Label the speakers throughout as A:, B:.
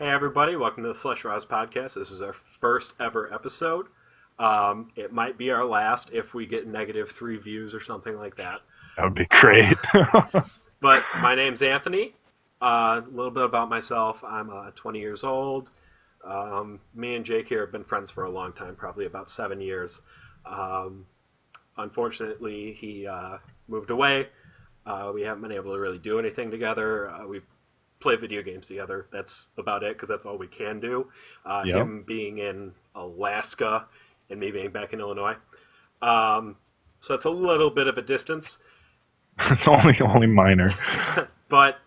A: Hey everybody, welcome to the Schleshraz podcast. This is our first ever episode. It might be our last if we get -3 views or something like that.
B: That would be great.
A: But my name's Anthony. A little bit about myself. I'm 20 years old. Me and Jake here have been friends for a long time, probably about 7 years. Unfortunately, he moved away. We haven't been able to really do anything together. We play video games together. That's about it because that's all we can do.
B: Yep.
A: Him being in Alaska and me being back in Illinois. So it's a little bit of a distance.
B: It's only minor.
A: But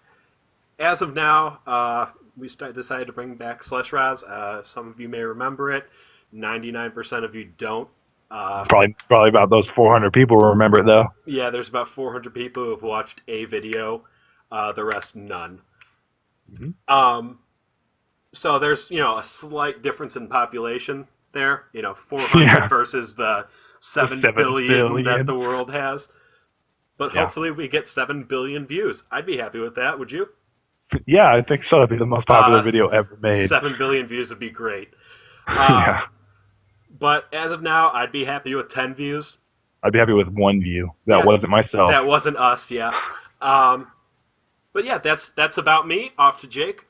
A: as of now, we decided to bring back Schleshraz. Some of you may remember it. 99% of you don't.
B: Probably about those 400 people will remember it though.
A: Yeah, there's about 400 people who have watched a video. The rest, none.
B: Mm-hmm.
A: So there's, a slight difference in population there. 400 versus the 7 billion that the world has. But hopefully we get 7 billion views. I'd be happy with that, would you?
B: Yeah, I think so. It'd be the most popular video ever made.
A: 7 billion views would be great.
B: Yeah.
A: But as of now, I'd be happy with 10 views.
B: I'd be happy with 1 view. That wasn't myself.
A: That wasn't us, yeah. But yeah, that's about me. Off to Jake.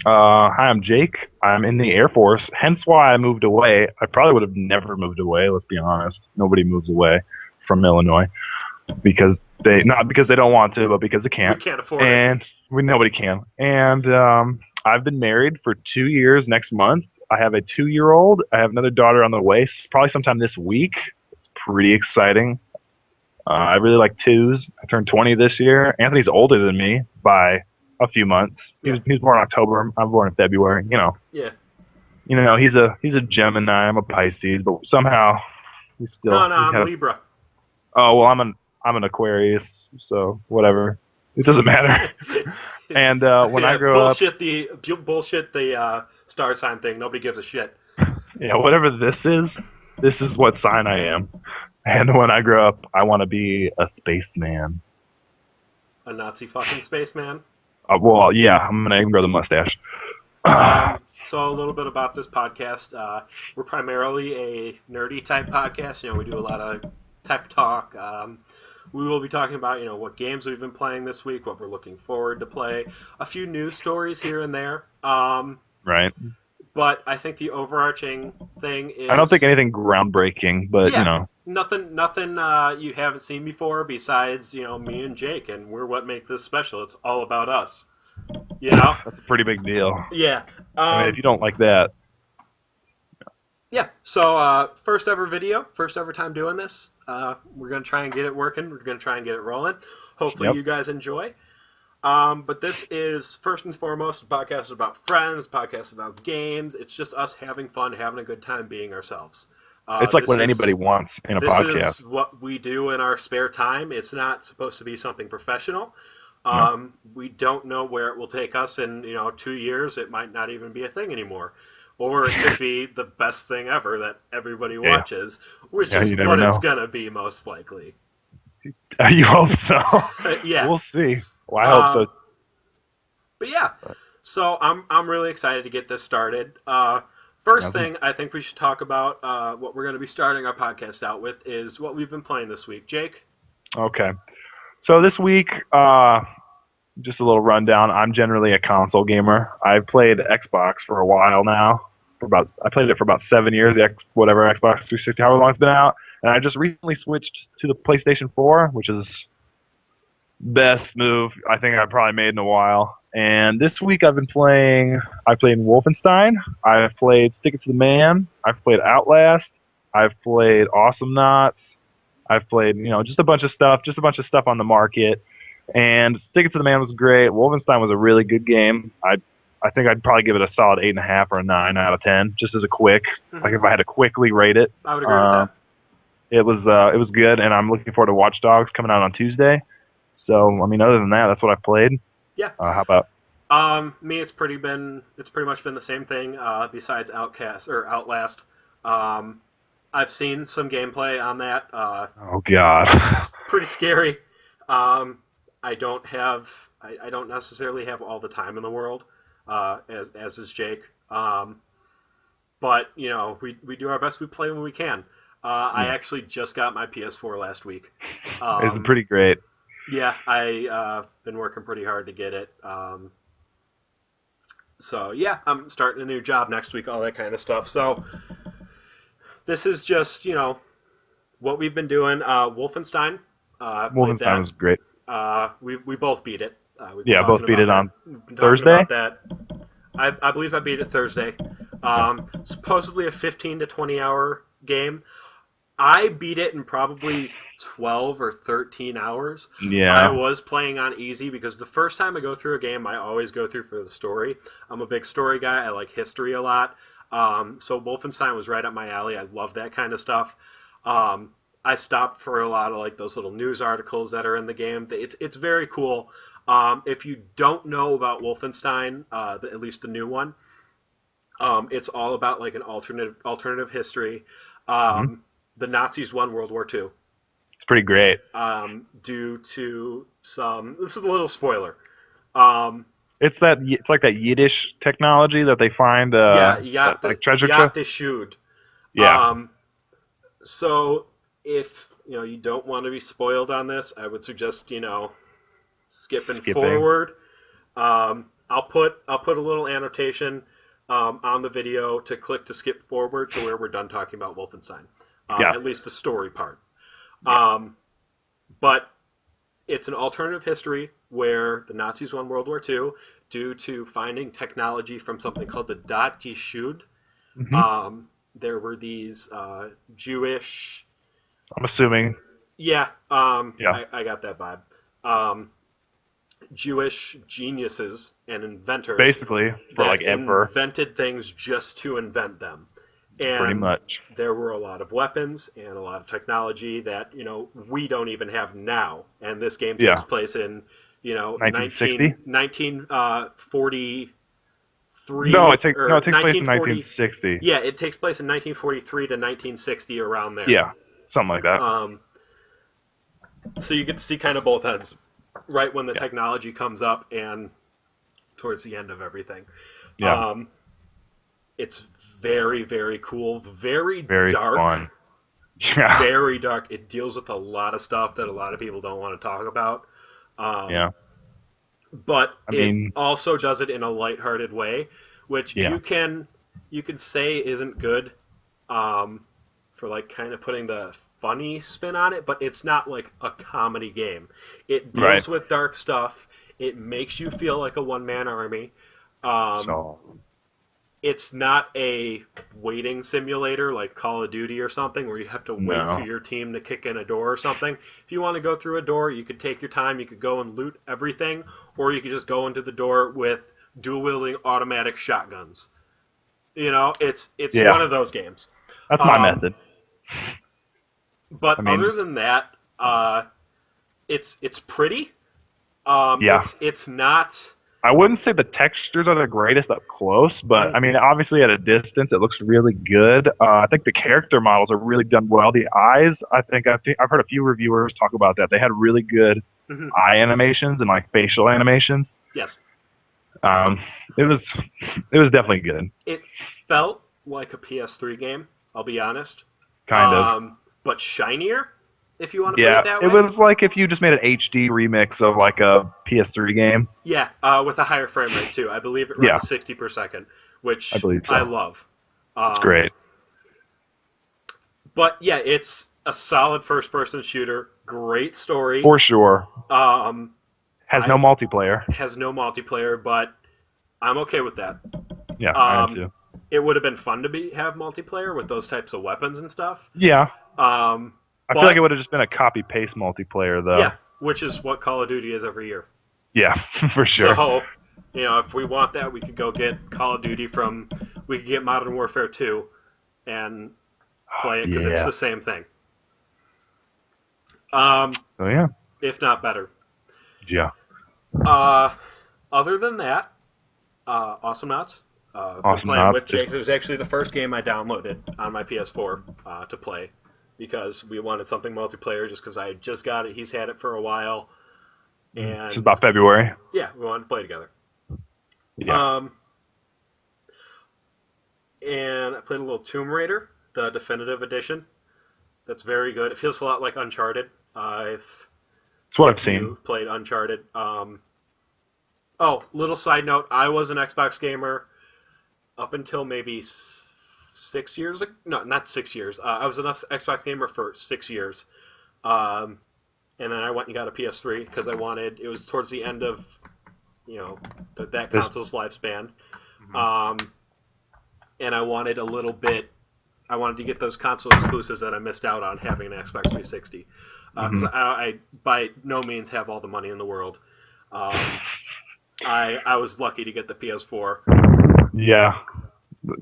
B: Hi, I'm Jake. I'm in the Air Force, hence why I moved away. I probably would have never moved away, let's be honest. Nobody moves away from Illinois because not because they don't want to, but because they can't.
A: We can't afford it.
B: And nobody can. And I've been married for 2 years next month. I have a 2-year-old. I have another daughter on the way, probably sometime this week. It's pretty exciting. I really like twos. I turned 20 this year. Anthony's older than me by a few months. He was born in October. I'm born in February.
A: Yeah.
B: He's a Gemini. I'm a Pisces, but somehow he's still.
A: No, I'm Libra.
B: Oh well, I'm an Aquarius, so whatever. It doesn't matter. And when I grow
A: bullshit the star sign thing. Nobody gives a shit.
B: Yeah, whatever this is what sign I am. And when I grow up, I want to be a spaceman.
A: A Nazi fucking spaceman?
B: Well, yeah, I'm going to grow the mustache.
A: So a little bit about this podcast. We're primarily a nerdy type podcast. We do a lot of tech talk. We will be talking about, what games we've been playing this week, what we're looking forward to play, a few news stories here and there.
B: Right.
A: But I think the overarching thing is...
B: I don't think anything groundbreaking, but,
A: Nothing you haven't seen before besides, me and Jake, and we're what make this special. It's all about us.
B: That's a pretty big deal.
A: Yeah.
B: I mean, if you don't like that...
A: Yeah, so first ever video, first ever time doing this. We're going to try and get it working. We're going to try and get it rolling. Hopefully you guys enjoy. But this is, first and foremost, a podcast about friends, a podcast about games. It's just us having fun, having a good time being ourselves.
B: It's like what anybody wants in a podcast.
A: This is what we do in our spare time. It's not supposed to be something professional. We don't know where it will take us in 2 years. It might not even be a thing anymore. Or it could be the best thing ever that everybody watches, which is what it's going to be most likely.
B: You hope so.
A: Yeah.
B: We'll see. Well, I hope so.
A: But yeah, so I'm really excited to get this started. First thing I think we should talk about, what we're going to be starting our podcast out with, is what we've been playing this week. Jake?
B: Okay. So this week, just a little rundown. I'm generally a console gamer. I've played Xbox for a while now. I played it for about 7 years, Xbox 360, however long it's been out. And I just recently switched to the PlayStation 4, which is best move I think I've probably made in a while. And this week I played Wolfenstein, I've played Stick It to the Man, I've played Outlast, I've played Awesome Knots, I've played, just a bunch of stuff on the market. And Stick It to the Man was great. Wolfenstein was a really good game. I think I'd probably give it a solid 8.5 or a 9 out of 10, just as a quick, like if I had to quickly rate it.
A: I would agree with that.
B: It was good, and I'm looking forward to Watch Dogs coming out on Tuesday. So, I mean, other than that, that's what I've played.
A: Yeah.
B: How about?
A: Me, it's pretty much been the same thing. Besides Outlast, I've seen some gameplay on that.
B: Oh God.
A: It's pretty scary. I don't necessarily have all the time in the world. as is Jake. But we do our best. We play when we can. I actually just got my PS4 last week.
B: It's pretty great.
A: Yeah, I been working pretty hard to get it. So yeah, I'm starting a new job next week, all that kind of stuff. So this is just what we've been doing. Wolfenstein. Played
B: Wolfenstein
A: that.
B: was great.
A: We both beat it.
B: Yeah, both beat it on
A: Thursday.
B: Thursday.
A: About that. I believe I beat it Thursday. Supposedly a 15 to 20 hour game. I beat it in probably 12 or 13 hours.
B: Yeah.
A: I was playing on easy because the first time I go through a game, I always go through for the story. I'm a big story guy. I like history a lot. So Wolfenstein was right up my alley. I love that kind of stuff. I stopped for a lot of like those little news articles that are in the game. It's very cool. If you don't know about Wolfenstein, at least the new one, it's all about like an alternative history. The Nazis won World War II.
B: It's pretty great.
A: Due to some, this is a little spoiler.
B: It's like that Yiddish technology that they find. Like treasure chest. Yeah.
A: So if you don't want to be spoiled on this, I would suggest skipping forward. I'll put a little annotation on the video to click to skip forward to where we're done talking about Wolfenstein. At least the story part.
B: Yeah.
A: But it's an alternative history where the Nazis won World War II due to finding technology from something called the Datgeschud. There were these Jewish...
B: I'm assuming.
A: Yeah.
B: Yeah.
A: I got that vibe. Jewish geniuses and inventors.
B: Basically, for like emperor.
A: Invented things just to invent them. And
B: pretty much.
A: There were a lot of weapons and a lot of technology that, we don't even have now. And this game takes place in,
B: 1960?
A: 1943.
B: No, it takes place in 1960.
A: Yeah, it takes place in 1943 to 1960, around there.
B: Yeah, something like that.
A: So you get to see kind of both ends, right when the technology comes up and towards the end of everything.
B: Yeah.
A: It's very, very cool. Very dark.
B: Fun. Yeah.
A: Very dark. It deals with a lot of stuff that a lot of people don't want to talk about. But it also does it in a lighthearted way, which you can say isn't good for like kind of putting the funny spin on it, but it's not like a comedy game. It deals with dark stuff. It makes you feel like a one-man army. It's not a waiting simulator like Call of Duty or something where you have to wait for your team to kick in a door or something. If you want to go through a door, you could take your time. You could go and loot everything, or you could just go into the door with dual-wielding automatic shotguns. It's one of those games.
B: That's my method.
A: But other than that, it's pretty. It's not...
B: I wouldn't say the textures are the greatest up close, but obviously at a distance, it looks really good. I think the character models are really done well. The eyes, I've heard a few reviewers talk about that. They had really good eye animations and like facial animations.
A: Yes.
B: It was definitely good.
A: It felt like a PS3 game. I'll be honest.
B: Kind of.
A: But shinier. If you want to put it that way.
B: It was like if you just made an HD remix of like a PS3 game.
A: Yeah, with a higher frame rate too. I believe it runs 60 per second, which I love.
B: It's great.
A: But yeah, it's a solid first-person shooter. Great story.
B: For sure.
A: Has
B: no multiplayer.
A: Has no multiplayer, but I'm okay with that.
B: Yeah, I am too.
A: It would have been fun to have multiplayer with those types of weapons and stuff.
B: Yeah. I feel like it would have just been a copy-paste multiplayer, though.
A: Yeah, which is what Call of Duty is every year.
B: Yeah, for sure.
A: So, if we want that, we could go get Call of Duty we could get Modern Warfare 2 and play it because it's the same thing.
B: So, yeah.
A: If not better.
B: Yeah.
A: Other than that, Awesome Knots.
B: Awesome
A: playing
B: Knots.
A: With Jake. It was actually the first game I downloaded on my PS4 to play. Because we wanted something multiplayer, just because I just got it. He's had it for a while, and
B: it's about February.
A: Yeah, we wanted to play together.
B: Yeah.
A: and I played a little Tomb Raider, the definitive edition. That's very good. It feels a lot like Uncharted.
B: It's what I've
A: If
B: seen.
A: you played Uncharted. Oh, little side note: I was an Xbox gamer up until maybe 6 years ago. No, not 6 years. I was an Xbox gamer for 6 years, um, and then I went and got a PS3 because I wanted. It was towards the end of that
B: This.
A: console's lifespan,
B: Mhm.
A: um, and I wanted a little bit. I wanted to get those console exclusives that I missed out on having an Xbox 360 because
B: Mhm.
A: I by no means have all the money in the world. Um, I was lucky to get the PS4.
B: Yeah.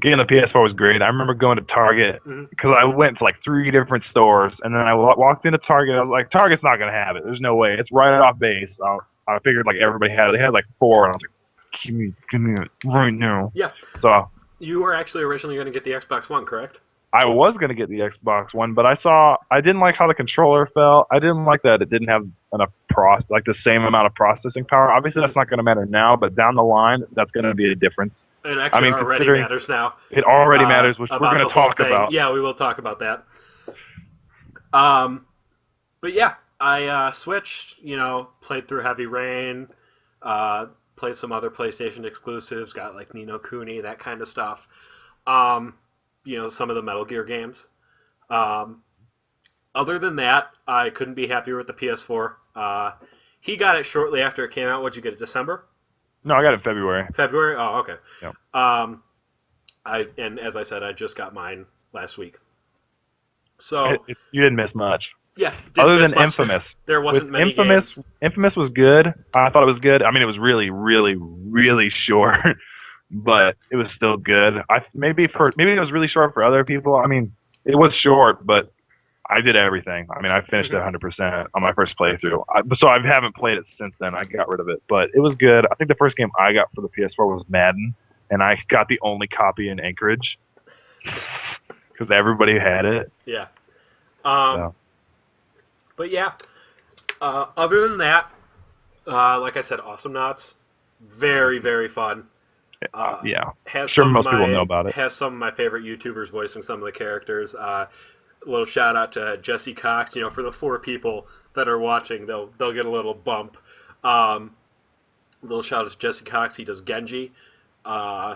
B: Getting the PS4 was great. I remember going to Target
A: Mm-hmm.
B: because I went to like 3 different stores, and then I walked into Target. I was like, Target's not gonna have it. There's no way. It's right off base. I figured like everybody had it. They had like 4, and I was like, give me it right now.
A: Yeah,
B: So
A: you were actually originally going to get the Xbox One, correct?
B: I was gonna get the Xbox One, but I didn't like how the controller felt. I didn't like that it didn't have enough like the same amount of processing power. Obviously, that's not gonna matter now, but down the line, that's gonna be a difference.
A: It
B: I
A: actually
B: mean,
A: already
B: considering
A: matters now
B: it already matters, which we're
A: about
B: gonna
A: the whole
B: talk
A: thing.
B: about.
A: Yeah, we will talk about that. Um, but yeah, I switched. Played through Heavy Rain, uh, played some other PlayStation exclusives. Got like Ni no Kuni, that kind of stuff. Um, some of the Metal Gear games. Um, Other than that, I couldn't be happier with the PS4. He got it shortly after it came out. What'd you get it? December?
B: No, I got it in February.
A: February? Oh, okay.
B: Yep.
A: And as I said, I just got mine last week. So
B: You didn't miss much.
A: yeah, didn't
B: Other
A: miss
B: than
A: much.
B: Infamous.
A: There wasn't
B: With
A: many games.
B: Infamous was good. I thought it was good. I mean, it was really, really, really short, but it was still good. Maybe it was really short for other people. I mean, it was short, but I did everything. I mean, I finished it
A: Mhm.
B: 100% on my first playthrough. So I haven't played it since then. I got rid of it, but it was good. I think the first game I got for the PS4 was Madden, and I got the only copy in Anchorage because everybody had it.
A: Yeah. Um,
B: So
A: but yeah, other than that, like I said, Awesome Knots, very very fun.
B: yeah,
A: Has
B: sure
A: some of
B: most people know
A: my
B: about it.
A: has some of my favorite YouTubers voicing some of the characters. A little shout out to Jesse Cox. For the 4 people that are watching, they'll get a little bump. Little shout out to Jesse Cox. He does Genji, uh,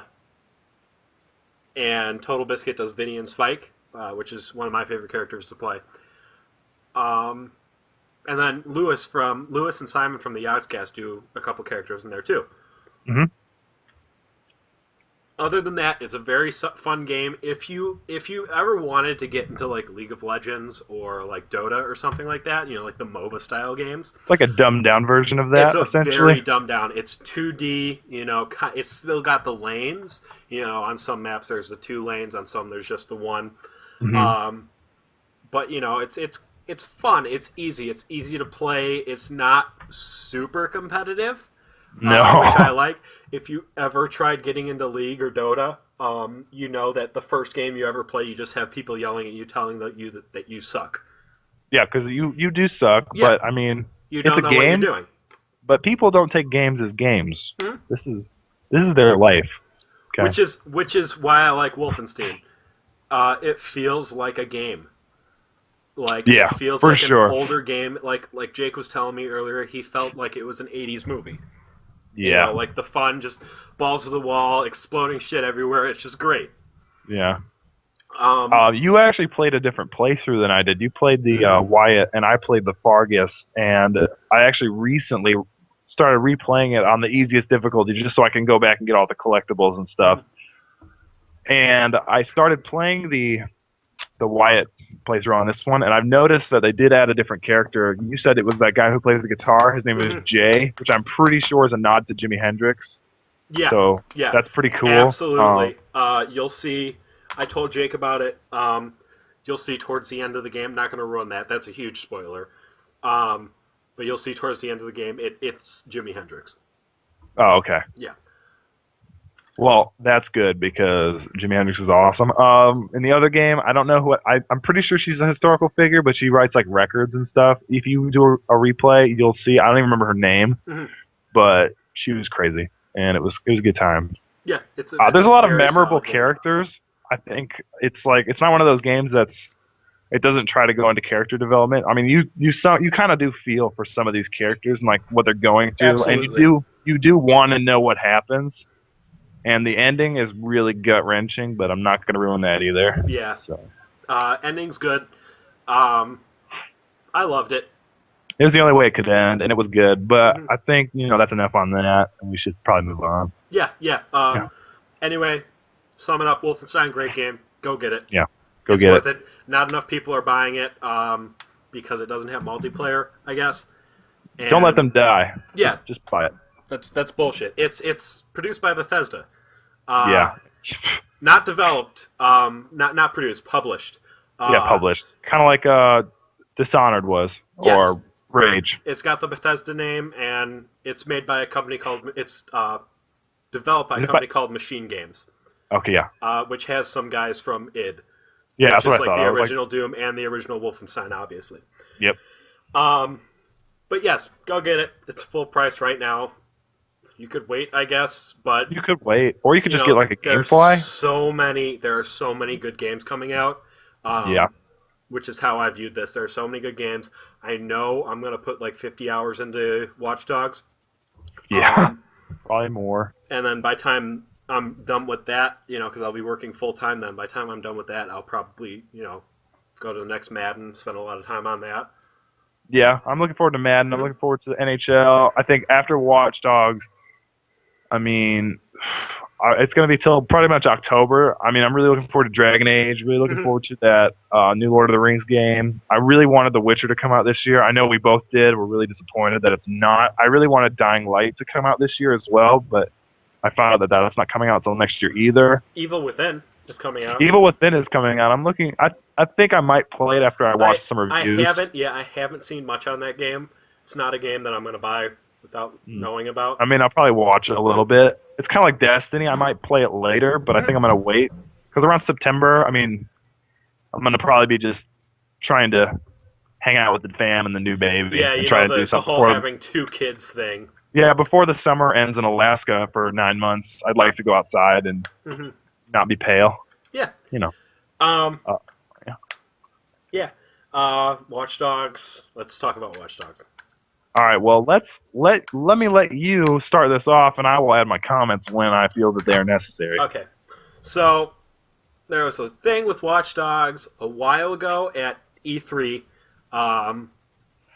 A: and Total Biscuit does Vinny and Spike, which is one of my favorite characters to play. Um, and then Lewis and Simon from the Yogscast do a couple characters in there too.
B: Hmm.
A: Other than that, it's a very fun game. If you ever wanted to get into like League of Legends or like Dota or something like that, like the MOBA style games,
B: It's like a dumbed down version of
A: it's
B: that,
A: a
B: essentially.
A: very dumbed down. It's 2D. It's still got the lanes. On some maps there's the 2 lanes, on some there's just the one.
B: Hmm.
A: Um, but it's fun. It's easy. It's easy to play. It's not super competitive, which I
B: No.
A: like. If you ever tried getting into League or Dota, you know that the first game you ever play, you just have people yelling at you, telling that you suck.
B: Yeah, because you do suck,
A: Yeah,
B: but I mean,
A: you
B: it's a
A: don't know what you're
B: game.
A: doing.
B: But people don't take games as games.
A: Hmm?
B: This is their life. Okay.
A: Which is why I like Wolfenstein. It feels like a game. Like
B: Yeah,
A: it feels
B: for
A: like an
B: sure.
A: older game. Like Jake was telling me earlier, he felt like it was an '80s movie.
B: Yeah.
A: Like the fun, just balls to the wall, exploding shit everywhere. It's just great.
B: Yeah.
A: Um,
B: You actually played a different playthrough than I did. You played the
A: mhm.
B: Wyatt, and I played the Fargus. And I actually recently started replaying it on the easiest difficulty, just so I can go back and get all the collectibles and stuff. And I started playing the Wyatt playthrough on this one, and I've noticed that they did add a different character. You said it was that guy who plays the guitar. His name is
A: Mhm.
B: Jay, which I'm pretty sure is a nod to Jimi Hendrix.
A: Yeah,
B: So
A: yeah,
B: that's pretty cool.
A: absolutely. You'll see. I told Jake about it. You'll see towards the end of the game. Not going to ruin that. That's a huge spoiler. But you'll see towards the end of the game. It's Jimi Hendrix.
B: Oh, okay.
A: Yeah.
B: Well, that's good because Jimi Hendrix is awesome. In the other game, I don't know I'm pretty sure she's a historical figure, but she writes like records and stuff. If you do a replay, you'll see. I don't even remember her name,
A: Hmm.
B: but she was crazy, and it was a good time.
A: Yeah. It's a
B: There's a lot of
A: very
B: memorable
A: solid game.
B: characters. I think it's like it's not one of those games it doesn't try to go into character development. I mean, you kind of do feel for some of these characters and like what they're going through, and
A: Absolutely.
B: you do want to know what happens. And the ending is really gut wrenching, but I'm not going to ruin that either.
A: Yeah.
B: So
A: Ending's good. I loved it.
B: it was the only way it could end, and it was good. But
A: Mhm.
B: I think that's enough on that, and we should probably move on.
A: Yeah.
B: Yeah.
A: Anyway, summing up, Wolfenstein, great game. Go get it.
B: Yeah, go
A: It's
B: get
A: worth
B: it.
A: it. Not enough people are buying it because it doesn't have multiplayer, I guess. And
B: Don't let them die.
A: Yeah.
B: Just buy it.
A: That's bullshit. It's produced by Bethesda.
B: Yeah.
A: Not developed. Not produced. Published.
B: Yeah, published. Kind of like Dishonored was,
A: Yes.
B: or Rage.
A: It's got the Bethesda name, and it's made by a company called. It's developed by a company called Machine Games,
B: Okay, yeah.
A: which has some guys from id.
B: Yeah,
A: which
B: that's what
A: is
B: I
A: like
B: thought.
A: the
B: I was
A: original Doom and the original Wolfenstein, obviously.
B: Yep.
A: But yes, go get it. It's full price right now. You could wait, I guess, but
B: You could wait, or you could just get like a
A: there's
B: GameFly.
A: There are so many good games coming out.
B: Yeah.
A: Which is how I viewed this. There are so many good games. I know I'm gonna put like 50 hours into Watch Dogs.
B: Yeah. Probably more.
A: And then by the time I'm done with that, because I'll be working full time then. By the time I'm done with that, I'll probably, go to the next Madden, spend a lot of time on that.
B: Yeah, I'm looking forward to Madden. I'm looking forward to the NHL. I think after Watch Dogs, I mean, it's going to be till pretty much October. I mean, I'm really looking forward to Dragon Age. Really looking forward to that new Lord of the Rings game. I really wanted The Witcher to come out this year. I know we both did. We're really disappointed that it's not. I really wanted Dying Light to come out this year as well, but I found out that that's not coming out until next year either.
A: Evil Within is coming out.
B: Evil Within is coming out. I'm looking. I think I might play it after I watch some reviews.
A: I haven't seen much on that game. It's not a game that I'm going to buy without knowing about.
B: I mean, I'll probably watch it a little bit. It's kind of like Destiny. I might play it later, but I think I'm going to wait. Because around September, I mean, I'm going to probably be just trying to hang out with the fam and the new baby.
A: Yeah,
B: and try to do something
A: the whole having two kids thing.
B: Yeah, before the summer ends in Alaska for 9 months, I'd like to go outside and not be pale.
A: Yeah.
B: Yeah.
A: Watch Dogs. Let's talk about Watch Dogs.
B: All right, well, let me let you start this off, and I will add my comments when I feel that they are necessary.
A: Okay. So, there was a thing with Watch Dogs a while ago at E3,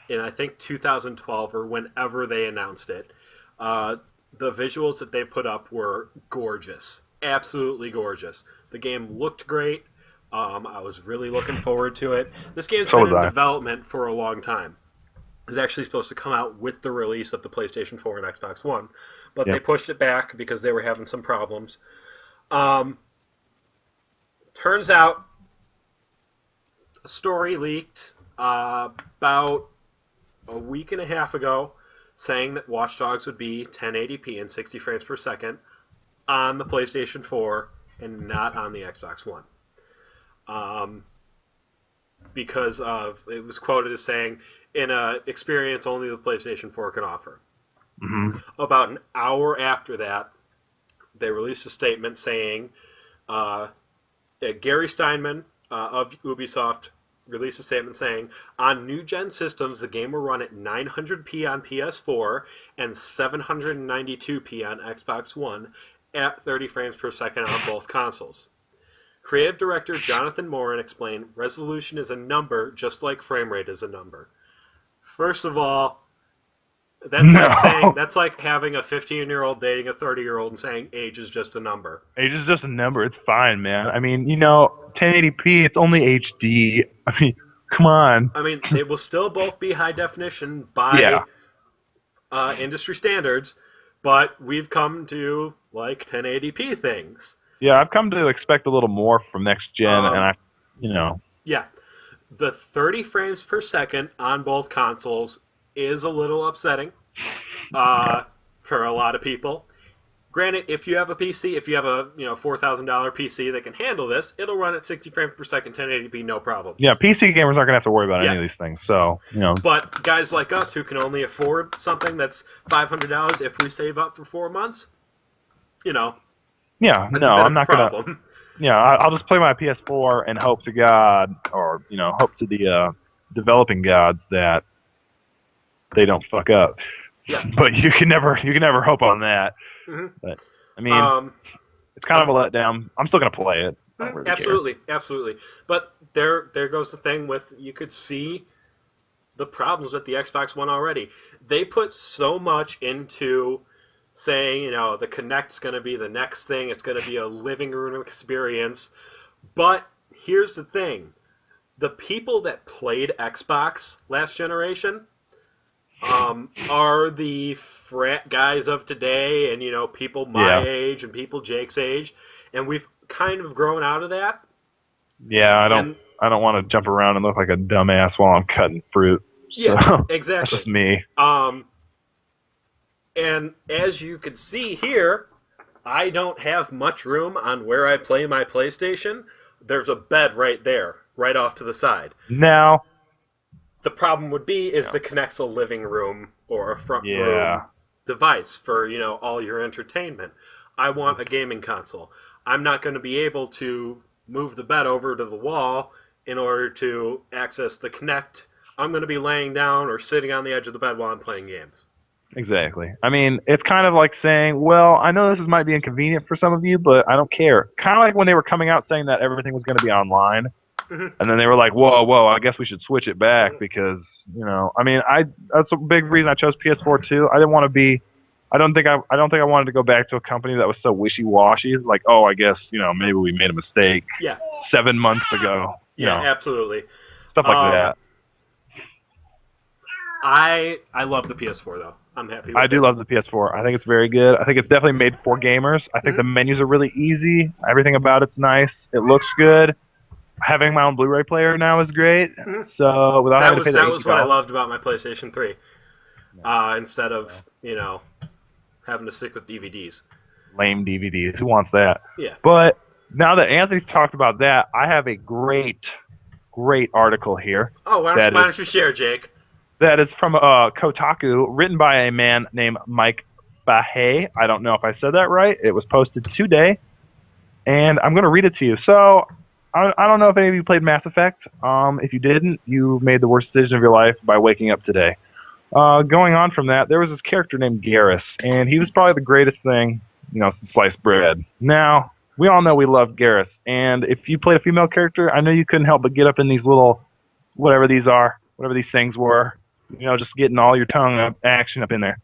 A: in I think 2012 or whenever they announced it. The visuals that they put up were gorgeous. Absolutely gorgeous. The game looked great. I was really looking forward to it. This game's been in development for a long time. It was actually supposed to come out with the release of the PlayStation 4 and Xbox One, but they pushed it back because they were having some problems. Turns out, a story leaked about a week and a half ago saying that Watch Dogs would be 1080p and 60 frames per second on the PlayStation 4 and not on the Xbox One. Because it was quoted as saying, in an experience only the PlayStation 4 can offer.
B: Mm-hmm.
A: About an hour after that, they released a statement saying, Gary Steinman of Ubisoft released a statement saying, on new-gen systems, the game will run at 900p on PS4 and 792p on Xbox One at 30 frames per second on both consoles. Creative director Jonathan Morin explained, resolution is a number just like frame rate is a number. First of all, that's like having a 15-year-old dating a 30-year-old and saying age is just a number.
B: Age is just a number. It's fine, man. I mean, 1080p, it's only HD. I mean, come on.
A: I mean, they will still both be high definition by industry standards, but we've come to like 1080p things.
B: Yeah, I've come to expect a little more from next gen, and
A: Yeah. The 30 frames per second on both consoles is a little upsetting for a lot of people. Granted, if you have a PC, if you have a $4,000 PC that can handle this, it'll run at 60 frames per second, 1080p, no problem.
B: Yeah, PC gamers aren't going to have to worry about any of these things, so,
A: But guys like us who can only afford something that's $500 if we save up for 4 months,
B: Yeah, no, I'm not going to... Yeah, I'll just play my PS4 and hope to God, or hope to the developing gods that they don't fuck up.
A: Yeah.
B: But you can never hope on that.
A: Mm-hmm.
B: But I mean, it's kind of a letdown. I'm still gonna play it. I don't really
A: absolutely, absolutely. But there goes the thing with, you could see the problems with the Xbox One already. They put so much into saying, the Kinect's going to be the next thing. It's going to be a living room experience. But here's the thing. The people that played Xbox last generation are the frat guys of today, and, people my age and people Jake's age. And we've kind of grown out of that.
B: Yeah, I don't want to jump around and look like a dumbass while I'm cutting fruit. So,
A: yeah, exactly.
B: That's just me.
A: And as you can see here, I don't have much room on where I play my PlayStation. There's a bed right there, right off to the side.
B: Now,
A: the problem would be is the Kinect's a living room or a front room device for, all your entertainment. I want a gaming console. I'm not going to be able to move the bed over to the wall in order to access the Kinect. I'm going to be laying down or sitting on the edge of the bed while I'm playing games.
B: Exactly. I mean, it's kind of like saying, well, I know this might be inconvenient for some of you, but I don't care. Kind of like when they were coming out saying that everything was going to be online. Mm-hmm. And then they were like, whoa, I guess we should switch it back because, I mean, that's a big reason I chose PS4 too. I didn't want to be, I don't think I wanted to go back to a company that was so wishy-washy. Like, I guess, maybe we made a mistake 7 months ago.
A: Yeah, absolutely.
B: Stuff like that.
A: I love the PS4 though. I'm happy with it.
B: I do love the PS4. I think it's very good. I think it's definitely made for gamers. I think the menus are really easy. Everything about it's nice. It looks good. Having my own Blu-ray player now is great. So without having to pay
A: that was what I loved about my PlayStation 3. Instead of, having to stick with DVDs.
B: Lame DVDs. Who wants that?
A: Yeah.
B: But now that Anthony's talked about that, I have a great article here.
A: Oh, why don't you share, Jake?
B: That is from Kotaku, written by a man named Mike Fahey. I don't know if I said that right. It was posted today, and I'm going to read it to you. So, I don't know if any of you played Mass Effect. If you didn't, you made the worst decision of your life by waking up today. Going on from that, there was this character named Garrus, and he was probably the greatest thing, since sliced bread. Now, we all know we love Garrus, and if you played a female character, I know you couldn't help but get up in these little, whatever these things were. Just getting all your tongue action up in there.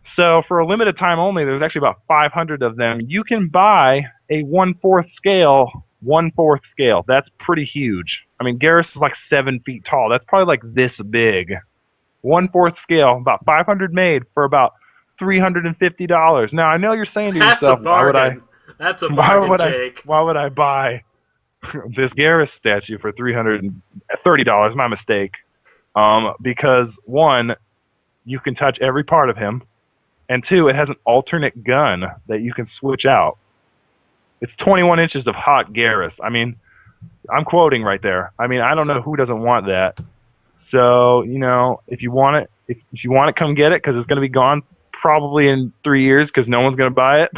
B: So for a limited time only, there's actually about 500 of them. You can buy a 1/4 scale. That's pretty huge. I mean, Garrus is like 7 feet tall. That's probably like this big. 1/4 scale, about 500 made for about $350. Now I know you're saying to yourself,
A: That's a bargain, Jake.
B: Why would I buy this Garrus statue for $330? My mistake. Because one, you can touch every part of him, and two, it has an alternate gun that you can switch out. It's 21 inches of hot Garrus. I mean, I'm quoting right there. I mean, I don't know who doesn't want that. So, if you want it, if you want it, come get it, because it's going to be gone probably in 3 years, because no one's going to buy it.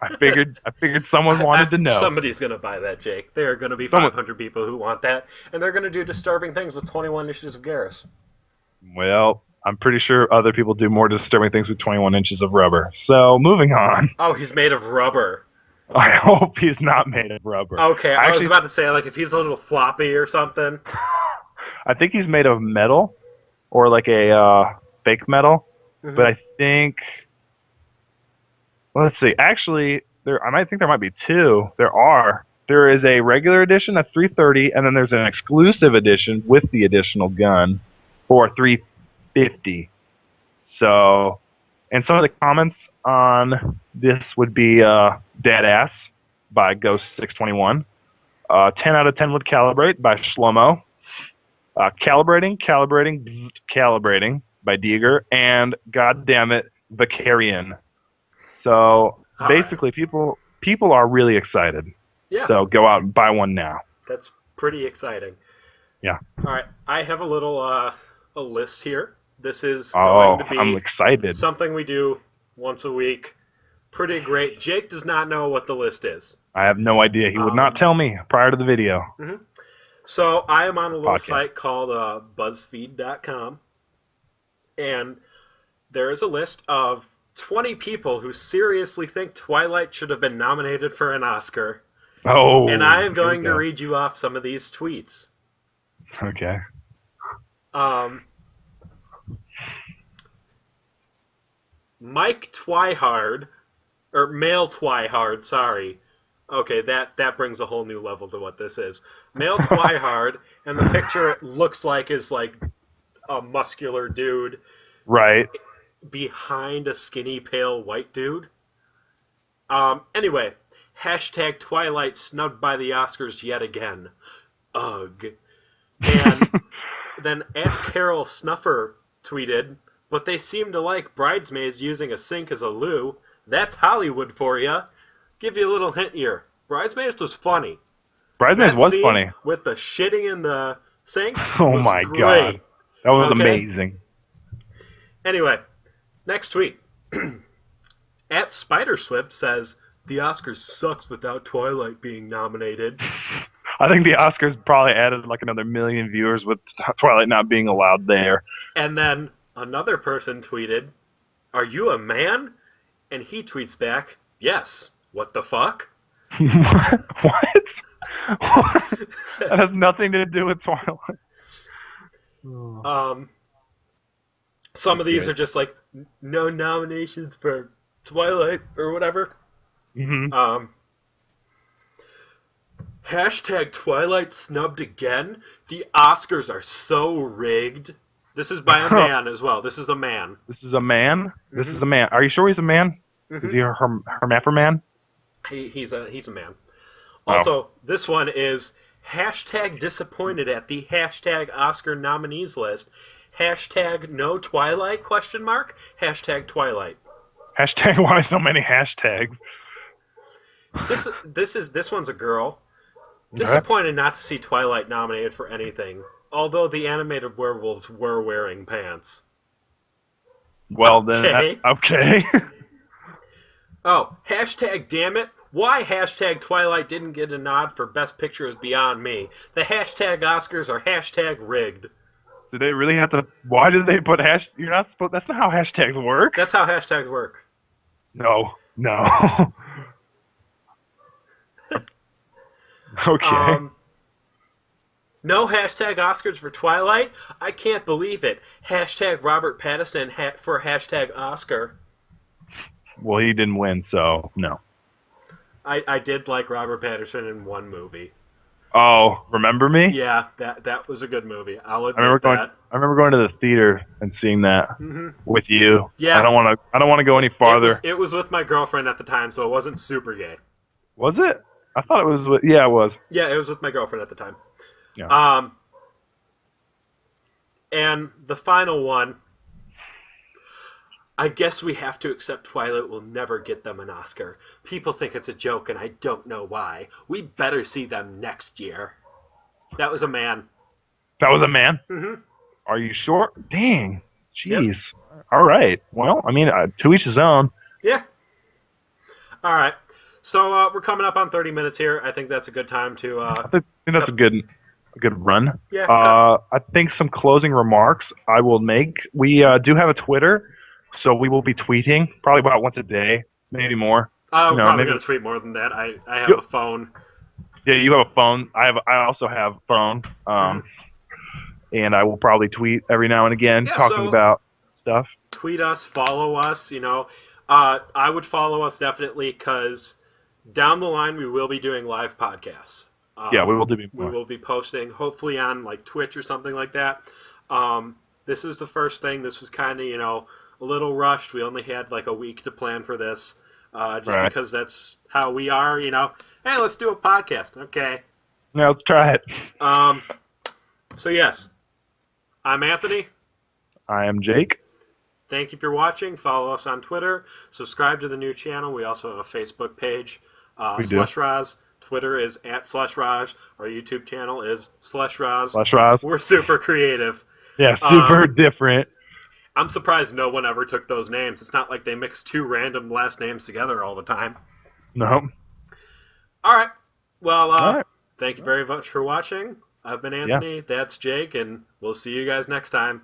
B: I figured someone wanted to know.
A: Somebody's going to buy that, Jake. There are going to be 500 people who want that, and they're going to do disturbing things with 21 inches of Garrus.
B: Well, I'm pretty sure other people do more disturbing things with 21 inches of rubber. So, moving on.
A: Oh, he's made of rubber.
B: I hope he's not made of rubber.
A: Okay, I was about to say, like, if he's a little floppy or something.
B: I think he's made of metal, or like a fake metal. Mm-hmm. But I think... Let's see. Actually, there might be two. There is a regular edition at $330, and then there's an exclusive edition with the additional gun for $350. So, and some of the comments on this would be "Deadass" by Ghost621, 10 out of 10 would calibrate by Shlomo, calibrating by Deeger, and God damn it, Vicarian. So basically, people are really excited. Yeah. So go out and buy one now.
A: That's pretty exciting.
B: Yeah.
A: All right, I have a little a list here. This is going to be
B: I'm excited.
A: Something we do once a week. pretty great. Jake does not know what the list is.
B: I have no idea. He would not tell me prior to the video.
A: Mm-hmm. So I am on a little
B: Podcast.
A: site called BuzzFeed.com, and there is a list of 20 people who seriously think Twilight should have been nominated for an Oscar.
B: Oh.
A: And I am going to read you off some of these tweets.
B: Okay.
A: Mike Twihard, or Male Twihard, sorry. Okay, that brings a whole new level to what this is. Male Twihard, and the picture it looks like is like a muscular dude.
B: Right.
A: Behind a skinny, pale white dude. Anyway, hashtag Twilight snubbed by the Oscars yet again. Ugh. And then @Carol Snuffer tweeted, but they seem to like Bridesmaids using a sink as a loo. That's Hollywood for ya. Give you a little hint here. Bridesmaids was funny.
B: Bridesmaids was funny.
A: With the shitting in the sink.
B: Oh my god. That was amazing.
A: Anyway, next tweet. @SpiderSwift says, the Oscars sucks without Twilight being nominated.
B: I think the Oscars probably added like another million viewers with Twilight not being allowed there.
A: And then another person tweeted, are you a man? And he tweets back, yes. What the fuck?
B: What? That has nothing to do with Twilight.
A: Some of these are just like, no nominations for Twilight or whatever.
B: Mm-hmm.
A: Hashtag Twilight snubbed again. The Oscars are so rigged. This is by a man as well. This is a man.
B: This is a man? Mm-hmm. This is a man. Are you sure he's a man? Mm-hmm. Is he a hermaphroditic?
A: He's a man. Also, this one is hashtag disappointed at the hashtag Oscar nominees list. Hashtag no Twilight ? Hashtag Twilight.
B: Hashtag why so many hashtags?
A: This one's a girl. Disappointed not to see Twilight nominated for anything, although the animated werewolves were wearing pants.
B: Well then, okay.
A: Oh, hashtag damn it. Why hashtag Twilight didn't get a nod for Best Picture is beyond me. The hashtag Oscars are hashtag rigged.
B: Did they really have to? Why did they put hash? You're not supposed. That's not how hashtags work.
A: That's how hashtags work.
B: No. Okay.
A: No hashtag Oscars for Twilight? I can't believe it. Hashtag Robert Pattinson for hashtag Oscar.
B: Well, he didn't win, so no.
A: I did like Robert Pattinson in one movie.
B: Oh, Remember Me?
A: Yeah, that was a good movie. I'll admit that.
B: I remember going to the theater and seeing that with you.
A: Yeah.
B: I don't want to go any farther.
A: It was with my girlfriend at the time, so it wasn't super gay.
B: Was it? I thought it was. Yeah, it was.
A: Yeah, it was with my girlfriend at the time.
B: Yeah.
A: And the final one. I guess we have to accept Twilight will never get them an Oscar. People think it's a joke, and I don't know why. We better see them next year. That was a man.
B: That was a man?
A: Mm-hmm.
B: Are you sure? Dang. Jeez. Yep. All right. Well, I mean, to each his own.
A: Yeah. All right. So we're coming up on 30 minutes here. I think that's a good time to...
B: I think that's a good run.
A: Yeah.
B: I think some closing remarks I will make. We do have a Twitter. So we will be tweeting probably about once a day, maybe more.
A: I'm probably going to tweet more than that. I have a phone.
B: Yeah, you have a phone. I also have a phone. And I will probably tweet every now and again talking about stuff.
A: Tweet us, follow us, I would follow us definitely because down the line we will be doing live podcasts.
B: Yeah, we will do
A: more. We will be posting, hopefully on like Twitch or something like that. This is the first thing. This was kind of, a little rushed. We only had like a week to plan for this, because that's how we are. Hey, let's do a podcast. Okay.
B: Yeah, let's try it.
A: So yes, I'm Anthony.
B: I am Jake.
A: Thank you for watching. Follow us on Twitter. Subscribe to the new channel. We also have a Facebook page. Schleshraz. Twitter is @Schleshraz. Our YouTube channel is Schleshraz.
B: Schleshraz.
A: We're super creative.
B: Yeah, super different.
A: I'm surprised no one ever took those names. It's not like they mix two random last names together all the time.
B: No.
A: All right. Well,
B: All right.
A: thank you very much for watching. I've been
B: Yeah.
A: Anthony. That's Jake, and we'll see you guys next time.